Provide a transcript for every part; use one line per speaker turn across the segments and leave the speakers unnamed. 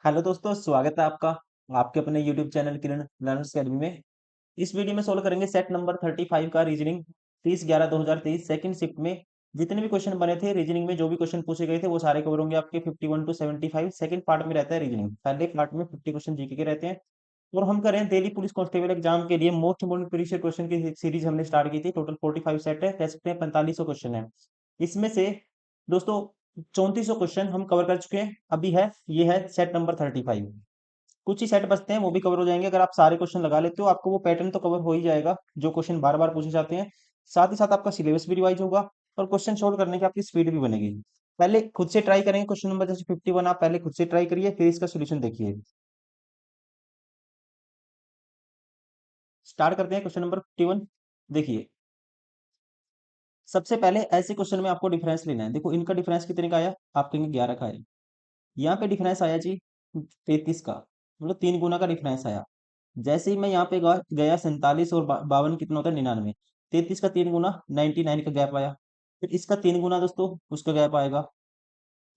Hello दोस्तों, स्वागत है आपका आपके अपने यूट्यूब चैनल किरण लर्नर्स अकेडमी में। इस वीडियो में सोल्व करेंगे सेट नंबर 35 का रीजनिंग 30/11/2023 सेकंड शिफ्ट में। जितने भी क्वेश्चन बने थे रीजनिंग में, जो भी क्वेश्चन पूछे गए थे वो सारे कवर होंगे आपके 51 टू 75। सेकंड पार्ट में रहता है रीजनिंग, पहले पार्ट में 50 क्वेश्चन जीके के रहते हैं। और हम करें दिल्ली पुलिस कांस्टेबल एग्जाम के लिए मोस्ट इंपोर्टेंट प्रीवियस क्वेश्चन की सीरीज हमने स्टार्ट की थी। टोटल 45 सेट है, कह सकते हैं 4500 क्वेश्चन है। इसमें से दोस्तों 3400 क्वेश्चन हम कवर कर चुके हैं अभी है। ये है सेट नंबर 35। कुछ ही सेट बचते हैं, वो भी कवर हो जाएंगे। अगर आप सारे क्वेश्चन लगा लेते हो आपको वो पैटर्न तो कवर हो ही जाएगा जो क्वेश्चन बार बार पूछे जाते हैं। साथ ही साथ आपका सिलेबस भी रिवाइज होगा और क्वेश्चन सोल्व करने की आपकी स्पीड भी बनेगी। पहले खुद से ट्राई करेंगे क्वेश्चन नंबर जैसे 51, आप पहले खुद से ट्राई करिए, फिर इसका सोल्यूशन देखिए। स्टार्ट करते हैं क्वेश्चन नंबर 51। देखिए, सबसे पहले ऐसे क्वेश्चन में आपको डिफरेंस लेना है। देखो इनका डिफरेंस कितने का आया, आप कहेंगे 11 का आया। यहाँ पे डिफरेंस आया जी 33 का, मतलब 3 गुना का डिफरेंस आया। जैसे ही मैं यहाँ पे गया 47 और 52 कितना होता है 99। 33 का 3 गुना 99 का गैप आया। फिर इसका 3 गुना दोस्तों उसका गैप आएगा।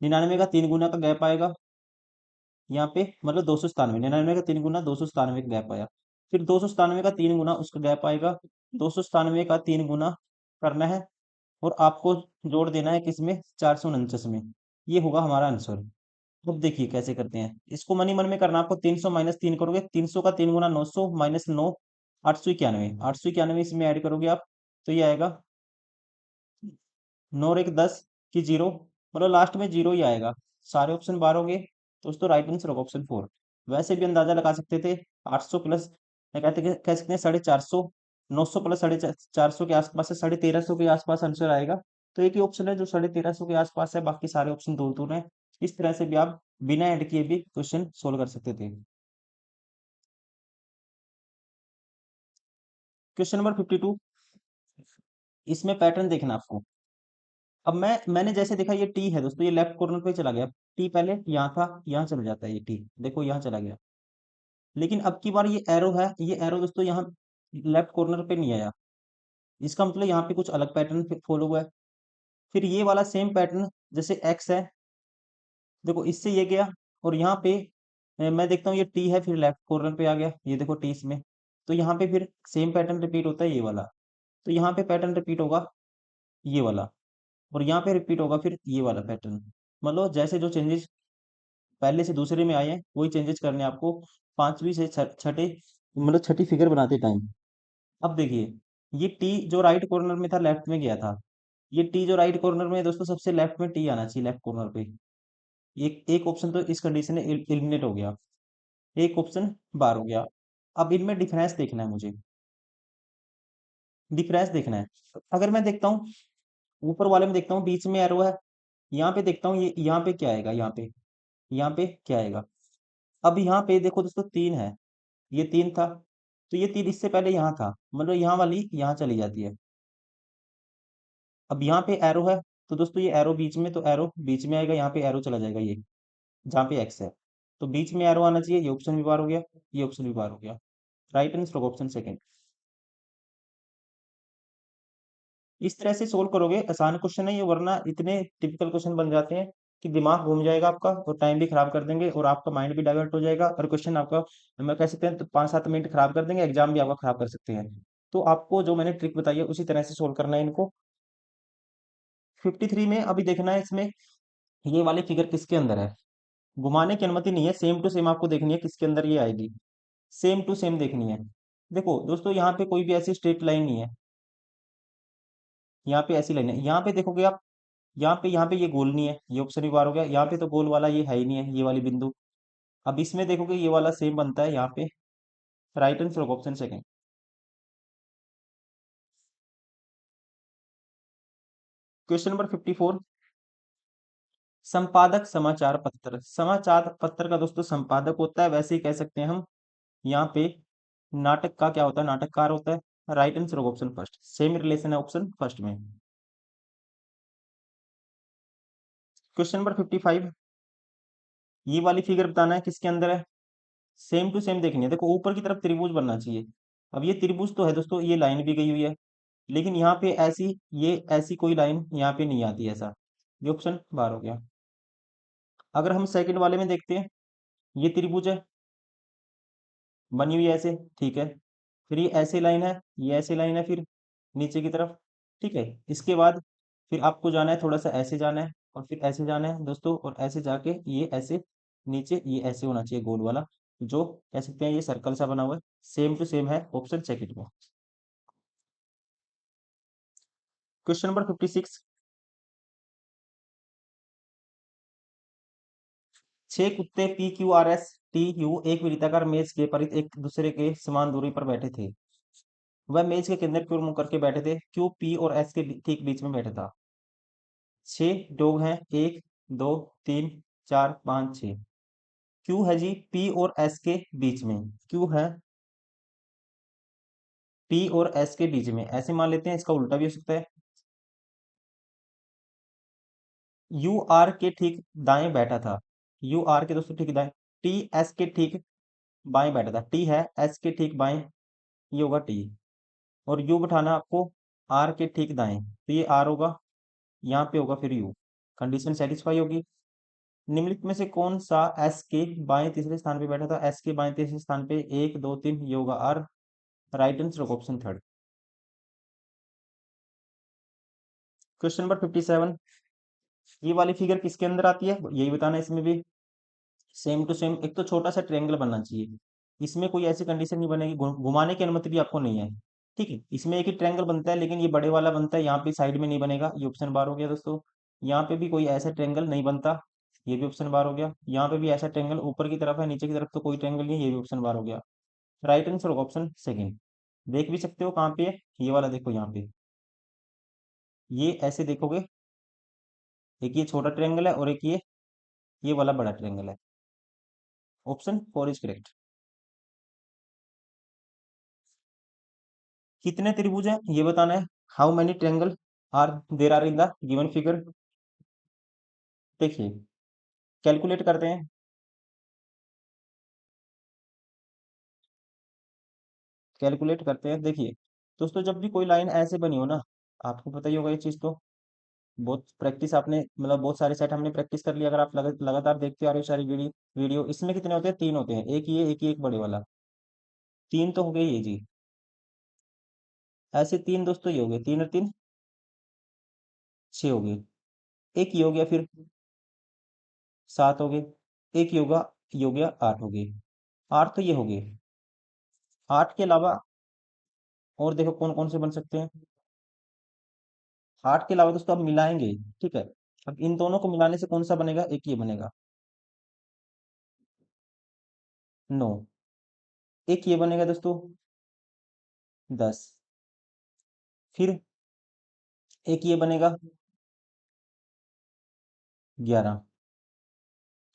99 का 3 गुना का गैप आएगा यहाँ पे, मतलब 297। 99 का 3 गुना 297 का गैप आया। फिर 297 का 3 गुना उसका गैप आएगा। 297 का 3 गुना करना है और आपको जोड़ देना है किसमें, 449 में। ये होगा हमारा आंसर। अब देखिए कैसे करते हैं इसको, मनी मन में करना आपको। 300 माइनस 3 करोगे, 300 का 3 गुना 900 माइनस 9, 891। 891 इसमें ऐड करोगे आप तो ये आएगा 9 और 1 10 की जीरो, मतलब लास्ट में जीरो ही आएगा। सारे ऑप्शन बार होंगे तो दोस्तों राइट आंसर होगा ऑप्शन 4। वैसे भी अंदाजा लगा सकते थे 800 प्लस, कह सकते हैं 450। 900 प्लस 450 के आसपास है, 1350 के आसपास आंसर आएगा। तो एक ही ऑप्शन है जो 1350 के आसपास है, बाकी सारे ऑप्शन दूर दूर हैं। इस तरह से भी आप बिना ऐड किए भी क्वेश्चन सोल्व कर सकते थे। क्वेश्चन नंबर 52, इसमें पैटर्न देखना आपको। अब मैंने जैसे देखा ये टी है दोस्तों, ये लेफ्ट कॉर्नर पे चला गया। टी पहले यहाँ था, यहाँ चला जाता है ये टी, देखो यहाँ चला गया। लेकिन अब की बार ये एरो है, ये एरो दोस्तों यहाँ लेफ्ट कॉर्नर पे नहीं आया। इसका मतलब यहाँ पे कुछ अलग पैटर्न फॉलो हुआ है। फिर ये वाला सेम पैटर्न, जैसे एक्स है, देखो इससे ये गया और यहाँ पे मैं देखता हूँ ये टी है, फिर लेफ्ट कॉर्नर पे आ गया, ये देखो टी इसमें। तो यहाँ पे फिर सेम पैटर्न रिपीट होता है ये वाला। तो यहाँ पे पैटर्न रिपीट होगा ये वाला, और यहाँ पे रिपीट होगा फिर ये वाला पैटर्न। मतलब जैसे जो चेंजेस पहले से दूसरे में आए हैं वही चेंजेस करने हैं आपको, पांचवी से छठे, मतलब छठी फिगर बनाते टाइम। अब देखिए, ये टी जो राइट कॉर्नर में था लेफ्ट में गया था। ये टी जो राइट कॉर्नर में है दोस्तों, सबसे लेफ्ट में टी आना चाहिए लेफ्ट कॉर्नर पे। एक एक ऑप्शन तो इस कंडीशन में एलिमिनेट हो गया, एक ऑप्शन बार हो गया। अब इनमें डिफरेंस देखना है मुझे, डिफरेंस देखना है। अगर मैं देखता हूँ ऊपर वाले में, देखता हूँ बीच में एरो है, यहाँ पे देखता हूँ ये यहाँ पे क्या आएगा, यहाँ पे क्या आएगा। अब यहाँ पे देखो दोस्तों 3 है, ये 3 था, तो ये 3 इससे पहले यहाँ था, मतलब यहाँ वाली यहाँ चली जाती है। अब यहाँ पे एरो है, तो दोस्तों ये एरो बीच में, तो एरो बीच में आएगा, यहाँ पे एरो चला जाएगा ये जहाँ पे एक्स है। तो बीच में एरो आना चाहिए, ये ऑप्शन भी बार हो गया, ये ऑप्शन भी बार हो गया। राइट आंसर होगा ऑप्शन सेकंड। इस तरह से सोल्व करोगे, आसान क्वेश्चन है ये, वरना इतने टिपिकल क्वेश्चन बन जाते हैं कि दिमाग घूम जाएगा आपका और टाइम भी खराब कर देंगे और आपका माइंड भी डाइवर्ट हो जाएगा, और क्वेश्चन आपका मैं कह सकते हैं तो 5-7 मिनट खराब कर देंगे, एग्जाम भी आपका खराब कर सकते हैं। तो आपको जो मैंने ट्रिक बताई है उसी तरह से सोल्व करना है इनको। 53 में अभी देखना है इसमें ये वाली फिगर किसके अंदर है। घुमाने की अनुमति नहीं है, सेम टू सेम आपको देखनी है किसके अंदर ये आएगी, सेम टू सेम देखनी है। देखो दोस्तों यहाँ पे कोई भी ऐसी स्ट्रेट लाइन नहीं है, यहाँ पे ऐसी लाइन है, यहाँ पे देखोगे आप, यहाँ पे ये गोल नहीं है, ये ऑप्शन भी बार हो गया। यहाँ पे तो गोल वाला ये है ही नहीं है, ये वाली बिंदु। अब इसमें देखोगे ये वाला सेम बनता है यहाँ पे। राइट आंसर होगा ऑप्शन सेकंड। क्वेश्चन नंबर 54, संपादक समाचार पत्र। समाचार पत्र का दोस्तों संपादक होता है, वैसे ही कह सकते हैं हम। यहाँ पे नाटक का क्या होता है, नाटककार होता है। राइट आंसर होगा ऑप्शन फर्स्ट, सेम रिलेशन है ऑप्शन फर्स्ट में। क्वेश्चन नंबर 55, ये वाली फिगर बताना है किसके अंदर है। सेम टू सेम देखनी है, देखो ऊपर की तरफ त्रिभुज बनना चाहिए। अब ये त्रिभुज तो है दोस्तों, ये लाइन भी गई हुई है, लेकिन यहाँ पे ऐसी, ये ऐसी कोई लाइन यहाँ पे नहीं आती ऐसा। ये ऑप्शन बार हो गया। अगर हम सेकंड वाले में देखते हैं, ये त्रिभुज है, बनी हुई है ऐसे, ठीक है। फिर ये ऐसे लाइन है, ये ऐसे लाइन है, फिर नीचे की तरफ, ठीक है। इसके बाद फिर आपको जाना है, थोड़ा सा ऐसे जाना है, और फिर ऐसे जाना है दोस्तों, और ऐसे जाके ये ऐसे नीचे, ये ऐसे होना चाहिए गोल वाला, जो कह सकते हैं ये सर्कल सा बना हुआ है। सेम टू सेम है ऑप्शन सेकंड में। Question number 56। छह कुत्ते P Q R S T U एक वृत्ताकार मेज के परित एक दूसरे के समान दूरी पर बैठे थे। वह मेज के केंद्र की ओर मुंह करके बैठे थे। क्यू पी और एस के ठीक बीच में बैठा था। छह डॉग हैं, एक, दो, तीन, चार, पाँच, छह। क्यू है जी पी और एस के बीच में। क्यू है पी और एस के बीच में, ऐसे मान लेते हैं, इसका उल्टा भी हो सकता है। यू आर के ठीक दाएं बैठा था। यू आर के दोस्तों ठीक दाएं। टी एस के ठीक बाएं बैठा था। टी है एस के ठीक बाएं, ये होगा टी। और यू बिठाना आपको आर के ठीक दाएं, तो ये आर होगा, यहाँ पे होगा फिर यू। कंडीशन सेटिस्फाई होगी। निम्नलिखित में से कौन सा एस के बाएं तीसरे स्थान पे बैठा था? एस के बाएं तीसरे स्थान पे एक, दो, तीन, ये होगा R. Right answer option third. Question number 57। ये वाली फिगर किसके अंदर आती है, यही बताना है। इसमें भी सेम टू सेम, एक तो छोटा सा ट्रायंगल बनना चाहिए। इसमें कोई ऐसी कंडीशन नहीं बनेगी, घुमाने की अनुमति भी आपको नहीं है, ठीक है। इसमें एक ही ट्रायंगल बनता है, लेकिन ये बड़े वाला बनता है, यहाँ पे साइड में नहीं बनेगा, ये ऑप्शन बार हो गया दोस्तों। यहाँ पे भी कोई ऐसा ट्रायंगल नहीं बनता, ये भी ऑप्शन बार हो गया। यहाँ पे भी ऐसा ट्रायंगल ऊपर की तरफ है, नीचे की तरफ तो कोई ट्रायंगल नहीं है, ये भी ऑप्शन बार हो गया। Right answer option second. देख भी सकते हो कहाँ पे है, ये वाला देखो यहाँ पे, ये ऐसे देखोगे, एक ये छोटा ट्रायंगल है और एक ये वाला बड़ा ट्रायंगल है। Option four is correct. कितने त्रिभुज हैं ये बताना है। How many triangle are there are in the given figure. देखिए, कैलकुलेट करते हैं। कैलकुलेट करते हैं, देखिए दोस्तों, जब भी कोई लाइन ऐसे बनी हो ना, आपको पता ही होगा ये चीज तो, बहुत प्रैक्टिस आपने, मतलब बहुत सारे सेट हमने प्रैक्टिस कर लिया। अगर आप लगातार देखते आ रहे हो सारी वीडियो वीडियो, इसमें कितने होते हैं? तीन होते हैं, एक ये, एक ये, एक बड़े वाला। तीन तो हो गए ये जी। ऐसे तीन दोस्तों ये हो गए, तीन और तीन छह हो गए। एक ये हो गया, फिर सात हो गए। एक ये हो गया आठ हो गए। आठ तो ये हो गए। आठ के अलावा और देखो कौन कौन से बन सकते हैं। आठ के अलावा दोस्तों अब मिलाएंगे, ठीक है। अब इन दोनों को मिलाने से कौन सा बनेगा? एक ये बनेगा, नौ। एक ये बनेगा दोस्तों, 10। फिर एक ये बनेगा, 11।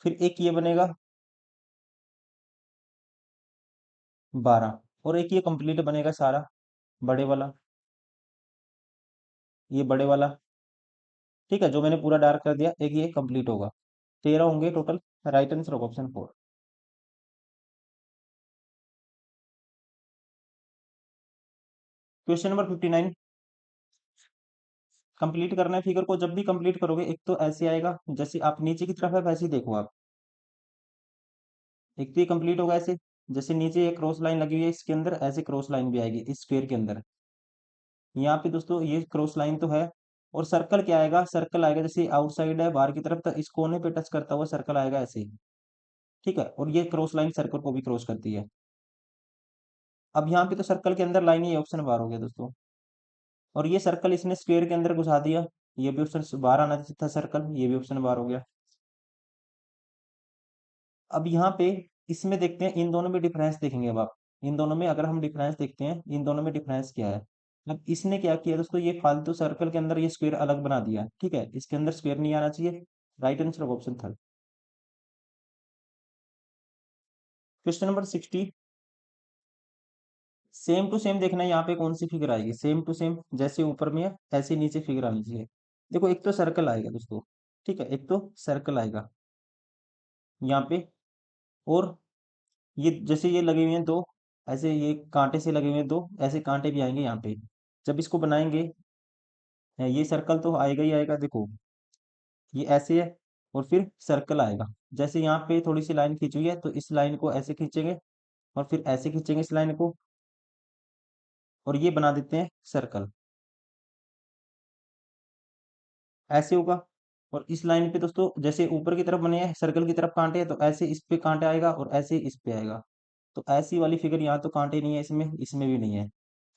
फिर एक ये बनेगा, 12। और एक ये कंप्लीट बनेगा सारा, बड़े वाला, ये बड़े वाला, ठीक है, जो मैंने पूरा डार्क कर दिया, एक ये कंप्लीट होगा। 13 होंगे total. Right answer option four. Question number 59। Complete करना है फिगर को। जब भी कंप्लीट करोगे, एक तो ऐसे आएगा, जैसे आप नीचे की तरफ है वैसे ही देखो आप। एक तो ये कंप्लीट होगा ऐसे, जैसे नीचे एक क्रॉस लाइन लगी हुई है, इसके अंदर ऐसे क्रॉस लाइन भी आएगी इस स्क्वायर के अंदर। यहाँ पे दोस्तों ये क्रॉस लाइन तो है। और सर्कल क्या आएगा? सर्कल आएगा, जैसे आउटसाइड है बाहर की तरफ, तो इस कोने पे टच करता हुआ सर्कल आएगा ऐसे ही, ठीक है। और ये क्रॉस लाइन सर्कल को भी क्रॉस करती है। अब यहाँ पे तो सर्कल के अंदर लाइन ही ऑप्शन बार हो गया दोस्तों। और ये सर्कल इसने स्क्वायर के अंदर घुसा दिया, ये भी ऑप्शन बार आना था सर्कल, ये भी ऑप्शन बार हो गया। अब यहाँ पे इसमें देखते हैं, इन दोनों में डिफरेंस देखेंगे। अब आप इन दोनों में अगर हम डिफरेंस देखते हैं, इन दोनों में डिफरेंस क्या है? अब इसने क्या किया दोस्तों, ये फालतू सर्कल के अंदर ये स्क्वायर अलग बना दिया, ठीक है। इसके अंदर स्क्वायर नहीं आना चाहिए। Right answer option third. Question number 60। Same to same देखना है, यहाँ पे कौन सी फिगर आएगी। सेम टू सेम, जैसे ऊपर में है ऐसे नीचे फिगर आनी चाहिए। देखो, एक तो सर्कल आएगा दोस्तों, ठीक है, एक तो सर्कल आएगा यहाँ पे। और ये जैसे ये लगे हुए हैं दो, ऐसे ये कांटे से लगे हुए हैं दो, ऐसे कांटे भी आएंगे यहाँ पे। जब इसको बनाएंगे, ये सर्कल तो आएगा ही आएगा, देखो ये ऐसे है, और फिर सर्कल आएगा। जैसे यहाँ पे थोड़ी सी लाइन खींची हुई है तो इस लाइन को ऐसे खींचेंगे और फिर ऐसे खींचेंगे इस लाइन को और ये बना देते हैं सर्कल। ऐसे होगा। और इस लाइन पे दोस्तों जैसे ऊपर की तरफ बने हैं सर्कल की तरफ कांटे हैं तो ऐसे इस पे कांटा आएगा और ऐसे इस पे आएगा। तो ऐसी वाली फिगर यहाँ तो कांटे नहीं है, इसमें इसमें भी नहीं है।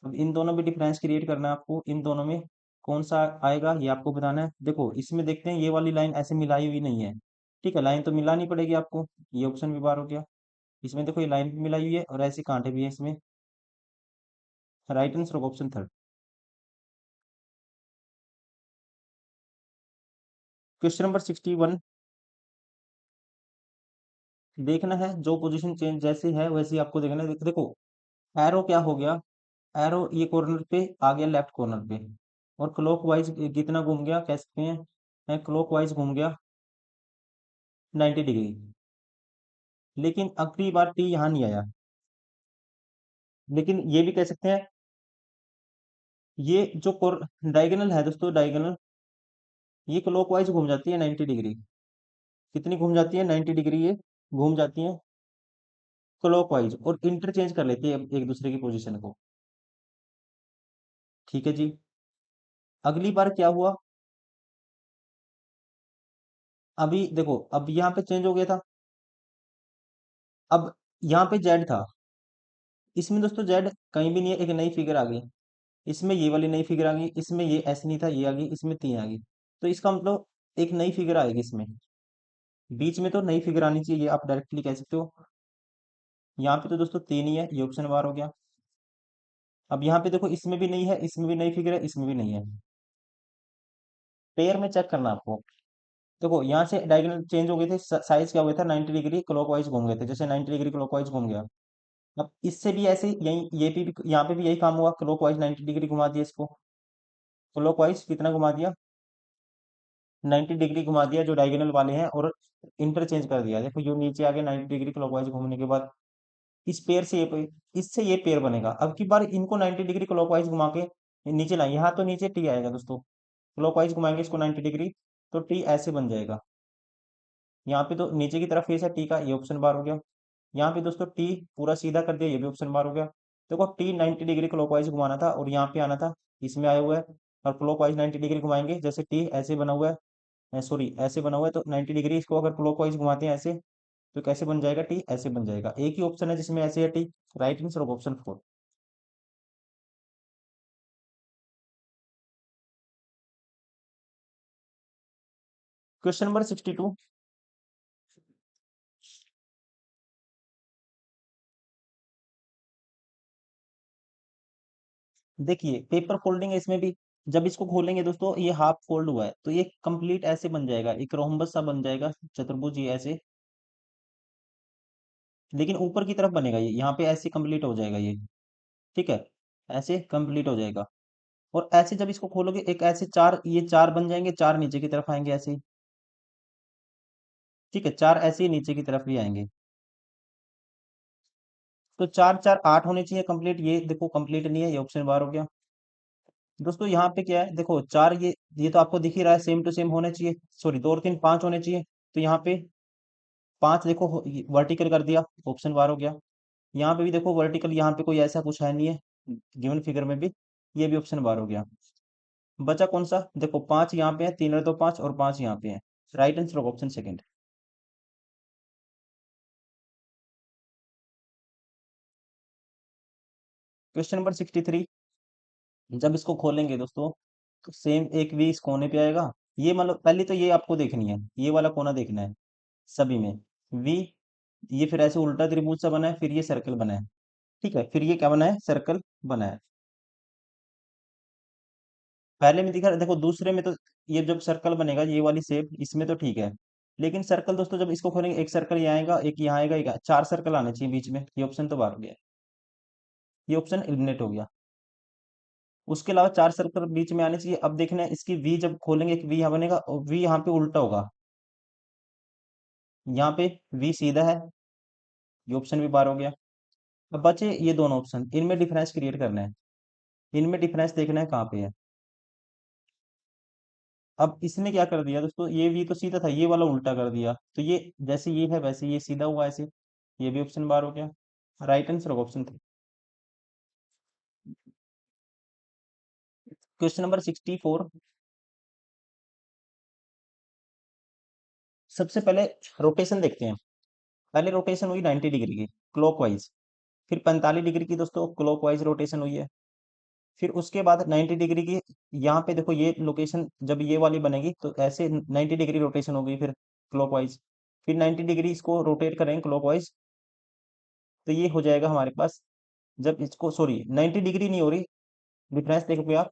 अब इन दोनों में डिफरेंस क्रिएट करना है आपको, इन दोनों में कौन सा आएगा ये आपको बताना है। देखो इसमें देखते हैं ये वाली लाइन ऐसे मिलाई हुई नहीं है। ठीक है, लाइन तो मिलानी पड़ेगी आपको, ये ऑप्शन भी बार हो गया। इसमें देखो ये लाइन भी मिलाई हुई है और ऐसे कांटे भी है इसमें। राइट आंसर होगा ऑप्शन थर्ड। Question number 61। देखना है जो पोजीशन चेंज जैसे है वैसे ही आपको देखना है। देखो एरो क्या हो गया, एरो ये कॉर्नर पे आ गया लेफ्ट कॉर्नर पे और क्लॉकवाइज कितना घूम गया कह सकते हैं, क्लॉकवाइज घूम गया 90 डिग्री। लेकिन अगली बार टी यहाँ नहीं आया। लेकिन ये भी कह सकते हैं ये जो डायगोनल है दोस्तों, डायगोनल ये क्लॉकवाइज घूम जाती है 90 डिग्री। कितनी घूम जाती है 90 डिग्री, ये घूम जाती है क्लॉकवाइज और इंटरचेंज कर लेती है एक दूसरे की पोजीशन को। ठीक है जी। अगली बार क्या हुआ, अभी देखो अब यहाँ पे चेंज हो गया था। अब यहाँ पे जेड था, इसमें दोस्तों जेड कहीं भी नहीं है, एक नई फिगर आ गई। इसमें ये वाली नई फिगर आ गई, इसमें ये ऐसे नहीं था ये आ गई, इसमें तीन आ गई। तो इसका मतलब एक नई फिगर आएगी इसमें। बीच में तो नई फिगर आनी चाहिए, ये आप डायरेक्टली कह सकते हो। यहाँ पे तो दोस्तों तीन ही है, ये ऑप्शन बार हो गया। अब यहाँ पे देखो इसमें भी नहीं है, इसमें भी नई फिगर है, इसमें भी नहीं है। पेयर में चेक करना आपको। देखो यहाँ से डायगोनल चेंज हो गए थे, साइज क्या हो गया था 90 डिग्री क्लॉकवाइज घूम गए थे, जैसे 90 डिग्री क्लॉकवाइज घूम गया। अब इससे भी ऐसे यही ये भी यहाँ पे भी यही काम हुआ, क्लॉकवाइज 90 डिग्री घुमा दिया इसको। क्लॉकवाइज कितना घुमा दिया 90 डिग्री घुमा दिया जो डायगोनल वाले हैं, और इंटरचेंज कर दिया। देखो यू नीचे आ गया 90 डिग्री क्लॉकवाइज घूमने के बाद। इस पेयर से ये इससे ये पेयर बनेगा। अब की बार इनको 90 डिग्री क्लॉकवाइज घुमा के नीचे लाएंगे, यहाँ तो नीचे टी आएगा दोस्तों। क्लॉकवाइज घुमाएंगे इसको 90 डिग्री तो टी ऐसे बन जाएगा। यहाँ पे तो नीचे की तरफ फेस है टी का, ये ऑप्शन बार हो गया। यहाँ पे दोस्तों टी पूरा सीधा कर दिया, ये भी ऑप्शन बार हो गया। देखो टी 90 डिग्री क्लॉकवाइज घुमाना था और यहाँ पे आना था, इसमें आया हुआ है। और क्लॉकवाइज 90 डिग्री घुमाएंगे, जैसे टी ऐसे बना हुआ है, सॉरी ऐसे बना हुआ है, तो 90 डिग्री इसको अगर क्लॉकवाइज घुमाते हैं ऐसे तो कैसे बन जाएगा टी, ऐसे बन जाएगा। एक ही ऑप्शन है जिसमें ऐसे है T. Right answer option four. Question number 62। देखिए पेपर फोल्डिंग है इसमें भी। जब इसको खोलेंगे दोस्तों ये हाफ फोल्ड हुआ है तो ये कंप्लीट ऐसे बन जाएगा, एक रोम्बस सा बन जाएगा, चतुर्भुज ये ऐसे। लेकिन ऊपर की तरफ बनेगा ये, यहाँ पे ऐसे कंप्लीट हो जाएगा ये। ठीक है, ऐसे कंप्लीट हो जाएगा। और ऐसे जब इसको खोलोगे एक ऐसे चार, ये चार बन जाएंगे, चार नीचे की तरफ आएंगे ऐसे ही। ठीक है, चार ऐसे ही नीचे की तरफ भी आएंगे। तो चार चार आठ होने चाहिए कंप्लीट, ये देखो कंप्लीट नहीं है, ये ऑप्शन बार हो गया। दोस्तों यहाँ पे क्या है, देखो चार ये तो आपको दिख ही रहा है सेम टू सेम होने चाहिए, सॉरी दो और तीन पांच होने चाहिए। तो यहाँ पे पांच देखो वर्टिकल कर दिया, ऑप्शन बार हो गया। यहाँ पे भी देखो वर्टिकल, यहाँ पे कोई ऐसा कुछ है नहीं है गिवन फिगर में भी, ये भी ऑप्शन बार हो गया। बचा कौन सा, देखो पांच यहाँ पे है, तीन और दो पांच और पांच यहाँ पे है। Right answer option second. Question number 63। जब इसको खोलेंगे दोस्तों तो सेम एक वी इस कोने पे आएगा। ये मतलब पहले तो ये आपको देखनी है, ये वाला कोना देखना है सभी में। वी, ये फिर ऐसे उल्टा त्रिभुज सा बना है, फिर ये सर्कल बना है। ठीक है, फिर ये क्या बना है, सर्कल बना है। पहले में दिखा देखो, दूसरे में तो ये जब सर्कल बनेगा ये वाली शेप इसमें तो ठीक है। लेकिन सर्कल दोस्तों जब इसको खोलेंगे एक सर्कल यहाँ आएगा, एक यहाँ आएगा, एक चार सर्कल आने चाहिए बीच में, ये ऑप्शन तो बाहर हो गया, ये ऑप्शन एलिमिनेट हो गया। उसके अलावा चार सर्कल बीच में आने चाहिए। अब देखना है इसकी वी जब खोलेंगे एक वी यहाँ बनेगा और वी यहाँ पे उल्टा होगा। यहाँ पे वी सीधा है, ये ऑप्शन भी बार हो गया। अब बचे ये दोनों ऑप्शन, इनमें डिफरेंस क्रिएट करना है, इनमें डिफरेंस देखना है कहाँ पे है। अब इसने क्या कर दिया दोस्तों, ये भी तो सीधा था, ये वाला उल्टा कर दिया, तो ये जैसे ये है वैसे ये सीधा हुआ ऐसे, ये भी ऑप्शन बार हो गया। राइट आंसर होगा ऑप्शन 3। Question number 64। सबसे पहले रोटेशन देखते हैं। पहले रोटेशन हुई 90 डिग्री की क्लॉकवाइज, फिर 45 डिग्री की दोस्तों क्लॉकवाइज रोटेशन हुई है, फिर उसके बाद 90 डिग्री की, यहाँ पे देखो ये लोकेशन जब ये वाली बनेगी तो ऐसे 90 डिग्री रोटेशन होगी फिर क्लॉकवाइज, फिर 90 डिग्री इसको रोटेट करेंगे क्लॉकवाइज, तो ये हो जाएगा हमारे पास, जब इसको सॉरी 90 डिग्री नहीं हो रही, डिफरेंस देखोगे आप,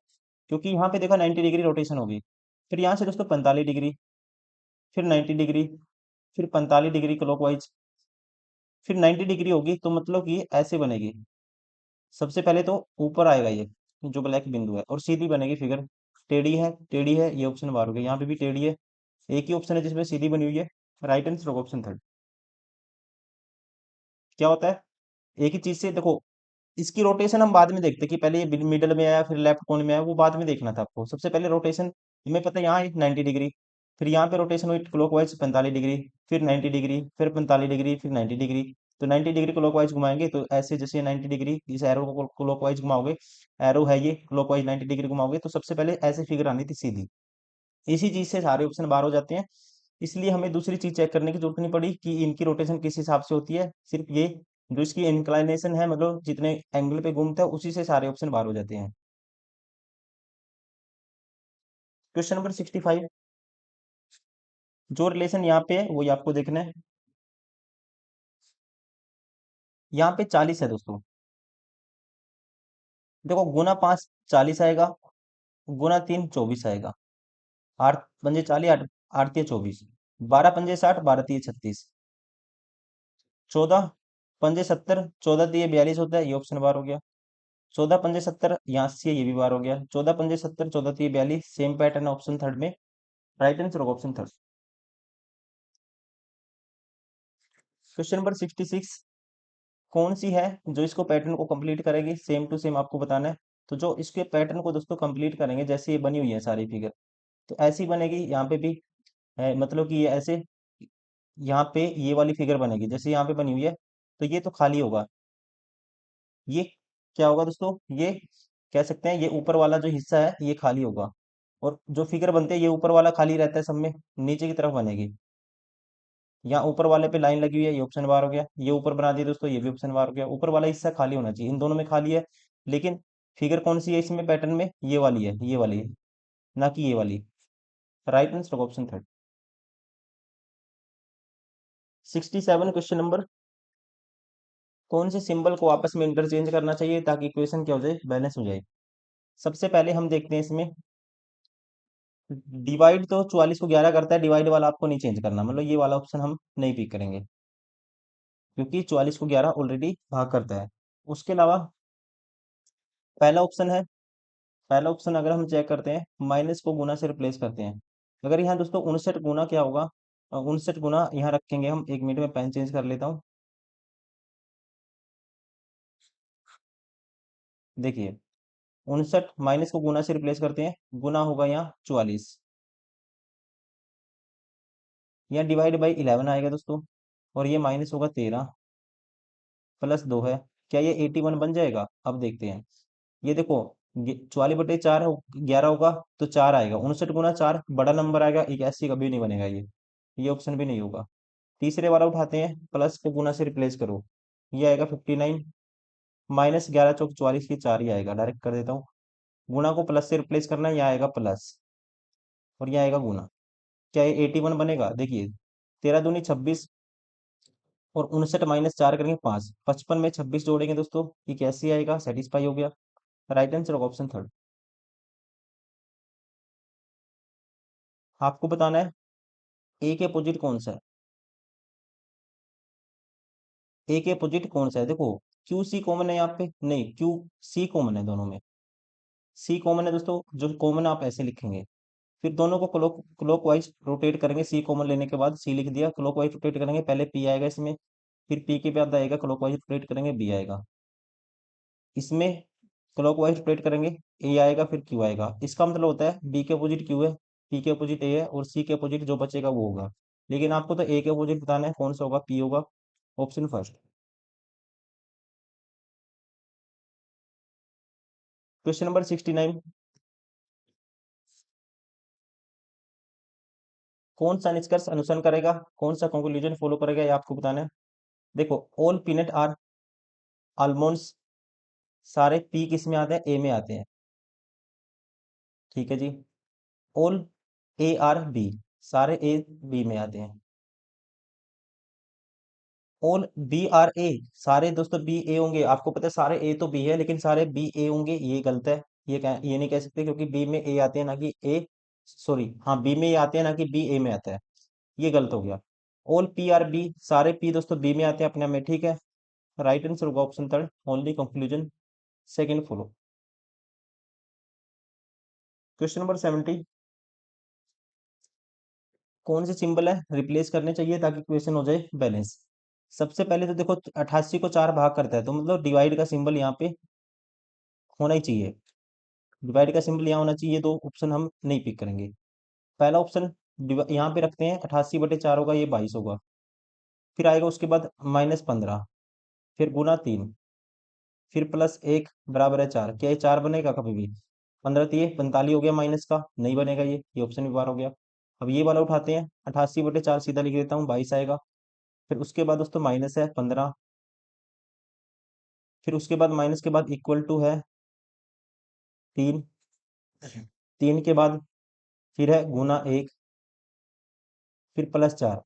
क्योंकि यहाँ पे देखो 90 डिग्री रोटेशन होगी, फिर यहाँ से दोस्तों 45 डिग्री, फिर 90 डिग्री, फिर 45 डिग्री क्लॉकवाइज, फिर 90 डिग्री होगी, तो मतलब कि ये ऐसे बनेगी। सबसे पहले तो ऊपर आएगा ये जो ब्लैक बिंदु है, और सीधी बनेगी फिगर, टेढ़ी है टेढ़ी है, ये ऑप्शन बार हो गया, यहाँ पे भी टेढ़ी है, एक ही ऑप्शन है जिसमें सीधी बनी हुई है। राइट आंसर होगा ऑप्शन 3। क्या होता है, एक ही चीज से देखो, इसकी रोटेशन हम बाद में देखते हैं कि पहले ये मिडल में आया फिर लेफ्ट कोने में आया, वो बाद में देखना था आपको। सबसे पहले रोटेशन हमें पता है, यहाँ 90 डिग्री, फिर यहाँ पे रोटेशन हुई क्लॉकवाइज 45 डिग्री, फिर 90 डिग्री, फिर 45 डिग्री, फिर 90 डिग्री, तो 90 डिग्री क्लॉकवाइज घुमाएंगे तो ऐसे जैसे 90 डिग्री, इस एरो को क्लॉकवाइज घुमाओगे, एरो है ये क्लॉकवाइज 90 डिग्री घुमाओगे, तो सबसे पहले ऐसे फिगर आनी थी सीधी। इसी चीज से सारे ऑप्शन बाहर हो जाते हैं, इसलिए हमें दूसरी चीज चेक करने की जरूरत नहीं पड़ी कि इनकी रोटेशन किस हिसाब से होती है, सिर्फ ये जो इसकी इंक्लाइनेशन है, मतलब जितने एंगल पे घूमता है उसी से सारे ऑप्शन बाहर हो जाते हैं। Question number 65। जो रिलेशन यहाँ पे है वही आपको देखना है। यहाँ पे 40 है दोस्तों, देखो गुना 5 40 आएगा, गुना 3 24 आएगा, 8 पंजे 40, 8 8 तिया 24, 12 पंजे 60, 12 तिया 36, 14 पंजे 70, 14 तिया 42 होता है, ये ऑप्शन बार हो गया। 14 पंजे 70, यहाँ से ये भी बार हो गया, 14 पंजे 70, 14 तिया 42, सेम पैटर्न ऑप्शन थर्ड में। राइट आंसर होगा ऑप्शन थर्ड। Question number 66। कौन सी है जो इसको पैटर्न को कंप्लीट करेगी, सेम टू सेम आपको बताना है। तो जो इसके पैटर्न को दोस्तों कंप्लीट करेंगे, जैसे ये बनी हुई है सारी फिगर, तो ऐसी बनेगी यहाँ पे भी, मतलब कि ये ऐसे, यहाँ पे ये वाली फिगर बनेगी जैसे यहाँ पे बनी हुई है, तो ये तो खाली होगा, ये क्या होगा दोस्तों, ये कह सकते हैं ये ऊपर वाला जो हिस्सा है ये खाली होगा, और जो फिगर बनते हैं ये ऊपर वाला खाली रहता है सब में, नीचे की तरफ बनेगी। यहाँ ऊपर वाले पे लाइन लगी हुई है, ये ऑप्शन बार हो गया, ये ऊपर बना दिया दोस्तों, ये भी ऑप्शन बार हो गया, ऊपर वाला हिस्सा खाली होना चाहिए, इन दोनों में खाली है, लेकिन फिगर कौन सी है इसमें पैटर्न में, ये वाली है, ये वाली है, ना कि ये वाली। Right answer option third. 67 question number. कौन से सिंबल को आपस में इंटरचेंज करना चाहिए ताकि इक्वेशन क्या हो जाए, बैलेंस हो जाए। सबसे पहले हम देखते हैं इसमें, डिवाइड तो 44 को 11 करता है, डिवाइड वाला आपको नहीं चेंज करना, मतलब ये वाला ऑप्शन हम नहीं पिक करेंगे, क्योंकि 44 को 11 ऑलरेडी भाग करता है। उसके अलावा पहला ऑप्शन है, पहला ऑप्शन अगर हम चेक करते हैं, माइनस को गुना से रिप्लेस करते हैं। अगर यहाँ दोस्तों 59 गुना क्या होगा, 59 गुना यहाँ रखेंगे हम, 1 मिनट में पेन चेंज कर लेता हूँ। देखिए 59 माइनस को गुना से रिप्लेस करते हैं, गुना होगा यहाँ 44, यहाँ डिवाइड बाई 11 आएगा दोस्तों, और ये माइनस होगा 13, प्लस 2 है, क्या ये 81 बन जाएगा, अब देखते हैं। ये देखो 44/4 11 होगा, तो 4 आएगा, 59 गुना 4 बड़ा नंबर आएगा, 81 कभी नहीं बनेगा ये ऑप्शन भी नहीं होगा। तीसरे वाला उठाते हैं, प्लस को गुना से रिप्लेस करो, ये आएगा 59, माइनस 11 चौक 44 की 4 ही आएगा, डायरेक्ट कर देता हूँ। गुना को प्लस से रिप्लेस करना है, यहाँ आएगा प्लस, और यहाँ आएगा गुना, क्या ये 81 बनेगा, देखिए 13 दूनी 26, और 59 - 4 करेंगे 5, 55 में 26 जोड़ेंगे दोस्तों, ये कैसे आएगा, सेटिस्फाई हो गया। राइट आंसर होगा ऑप्शन थर्ड। आपको बताना है ए के अपोजिट कौन सा है, ए के अपोजिट कौन सा है, देखो क्यू सी कॉमन है यहाँ पे, नहीं क्यू सी कॉमन है दोनों में, सी कॉमन है दोस्तों, जो कॉमन आप ऐसे लिखेंगे, फिर दोनों को क्लॉक वाइज रोटेट करेंगे, सी कॉमन लेने के बाद सी लिख दिया, क्लॉक वाइज रोटेट करेंगे, पहले पी आएगा इसमें, फिर पी के बाद आएगा क्लॉक वाइज रोटेट करेंगे बी आएगा, इसमें क्लॉक वाइज रोटेट करेंगे ए आएगा, फिर क्यू आएगा, इसका मतलब होता है बी के अपोजिट क्यू है, पी के अपोजिट ए है और सी के अपोजिट जो बचेगा वो होगा, लेकिन आपको तो ए के अपोजिट बताना है, कौन सा होगा, पी होगा। Option first. Question number 69। कौन सा निष्कर्ष अनुसरण करेगा, कौन सा कंक्लूजन फॉलो करेगा, ये आपको बताना है। देखो, ऑल पीनट आर आलमंड्स, सारे पी किस में आते हैं, ए में आते हैं। ठीक है जी। ऑल ए आर बी, सारे ए बी में आते हैं। ऑल बी आर ए, सारे दोस्तों बी ए होंगे, आपको पता है सारे ए तो बी है लेकिन सारे बी ए होंगे, ये गलत है। ये नहीं कह सकते क्योंकि बी में ए आते हैं ना कि ए, सॉरी हाँ बी में ए आते हैं ना कि बी ए में आता है, ये गलत हो गया। ऑल पी आर बी, सारे पी दोस्तों बी में आते हैं अपने आप में, ठीक है। राइट आंसर होगा option third, only conclusion second follow. Question number 70। कौन से सिंबल है रिप्लेस करने चाहिए ताकि क्वेश्चन हो जाए बैलेंस। सबसे पहले तो देखो 88 को 4 भाग करता है तो मतलब डिवाइड का सिंबल यहाँ पे होना ही चाहिए। डिवाइड का सिंबल यहाँ होना चाहिए, तो ऑप्शन हम नहीं पिक करेंगे। पहला ऑप्शन यहाँ पे रखते हैं, 88/4 होगा, ये 22 होगा। फिर आएगा उसके बाद -15, फिर गुना 3, फिर +1 बराबर है 4। क्या ये 4 बनेगा कभी भी? 15 × 3 = 45 हो गया, माइनस का नहीं बनेगा, ये ऑप्शन भी बार हो गया। अब ये वाला उठाते हैं, 88/4 सीधा लिख देता हूँ, 22 आएगा। फिर उसके बाद दोस्तों माइनस है 15, फिर उसके बाद माइनस के बाद इक्वल टू है 3, 3 के बाद फिर है गुना 1, फिर +4।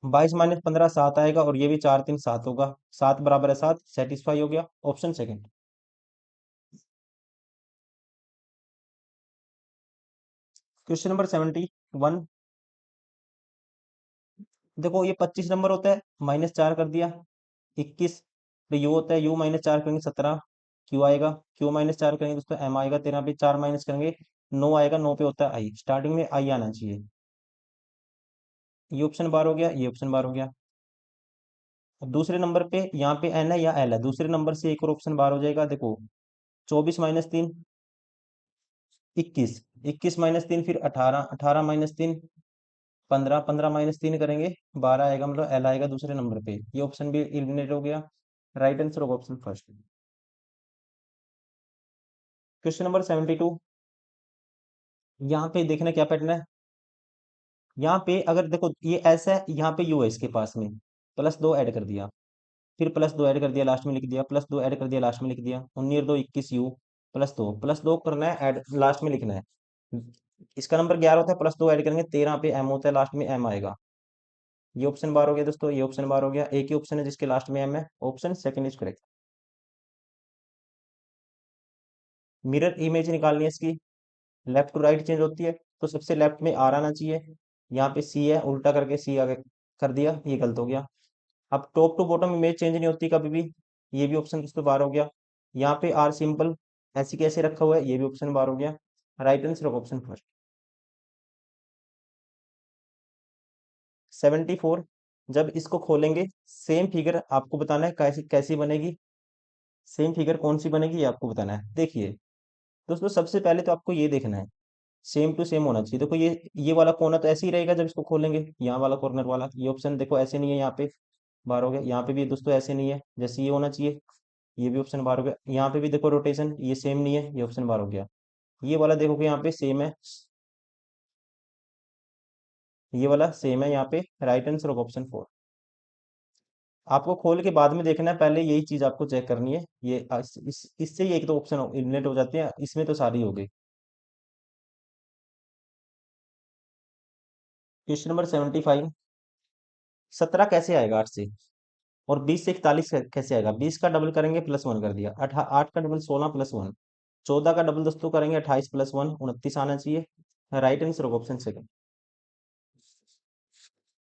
22 - 15 7 आएगा, और ये भी 4 3 7 होगा, 7 बराबर है 7, सेटिस्फाई हो गया, ऑप्शन सेकंड। Question number 71। देखो ये 25 नंबर होता है, -4 कर दिया, 21। तो यू होता है, यू -4 करेंगे 17, क्यू आएगा, क्यू -4 करेंगे दोस्तों एम आएगा, 13 पे 4 माइनस करेंगे 9 आएगा, 9 पे होता है आई, स्टार्टिंग में आई आना चाहिए। ये ऑप्शन बार हो गया, ये ऑप्शन बार हो गया। अब दूसरे नंबर पे यहाँ पे एन है या एल है, दूसरे नंबर से एक और ऑप्शन बार हो जाएगा। देखो 24 - 3 21, 21 - 3 फिर 18, 18 - 3 15, 15 - 3 करेंगे 12 आएगा, मतलब एल आएगा दूसरे नंबर पे, ये ऑप्शन भी एलिमिनेट हो गया। राइट आंसर होगा ऑप्शन फर्स्ट। Question number 72। यहाँ पे देखना क्या पैटर्न है। यहाँ पे अगर देखो ये ऐसा है, यहाँ पे यू है इसके पास में, +2 ऐड कर दिया, फिर +2 ऐड कर दिया लास्ट में लिख दिया, +2 ऐड कर दिया लास्ट में लिख दिया, 19 2 21 यू, +2 करना है ऐड, लास्ट में लिखना है। इसका नंबर 11 होता है, +2 ऐड करेंगे 13 पे एम होता है, लास्ट में एम आएगा। ये ऑप्शन बार हो गया दोस्तों, ये ऑप्शन बार हो गया, एक ही ऑप्शन है जिसके लास्ट में एम है, option second is correct. Mirror image निकालनी है इसकी, लेफ्ट टू राइट चेंज होती है, तो सबसे लेफ्ट में आर आना चाहिए। यहाँ पे सी है, उल्टा करके सी आगे कर दिया, ये गलत हो गया। अब top to bottom image change नहीं होती कभी भी, ये भी ऑप्शन दोस्तों बार हो गया। यहाँ पे आर सिंपल ऐसे कैसे रखा हुआ है, ये भी ऑप्शन बार हो गया। Right answer option first. 74। जब इसको खोलेंगे सेम फिगर आपको बताना है कैसी कैसी बनेगी, सेम फिगर कौन सी बनेगी ये आपको बताना है। देखिए दोस्तों, सबसे पहले तो आपको ये देखना है सेम टू सेम होना चाहिए। देखो ये वाला कोना तो ऐसे ही रहेगा जब इसको खोलेंगे, यहाँ वाला कॉर्नर वाला, ये ऑप्शन देखो ऐसे नहीं है, यहाँ पे बार हो गया। यहाँ पे भी दोस्तों ऐसे नहीं है, जैसे ये होना चाहिए, ये भी ऑप्शन बार हो गया। यहाँ पे भी देखो रोटेशन ये सेम नहीं है, ये ऑप्शन बार हो गया। ये वाला देखो कि यहाँ पे सेम है, ये वाला सेम है यहाँ पे, राइट आंसर ऑफ ऑप्शन 4। आपको खोल के बाद में देखना है, पहले यही चीज आपको चेक करनी है। ये इससे ही एक तो ऑप्शन एलिमिनेट हो जाते हैं, इसमें तो सारी हो गई। Question number 75। 17 कैसे आएगा 8 से, और 20 से 41 कैसे आएगा। 20 का डबल करेंगे +1 कर दिया, 8 का डबल 16 +1, 14 का डबल दोस्तों करेंगे 28 +1 29 आना चाहिए। Right answer option second.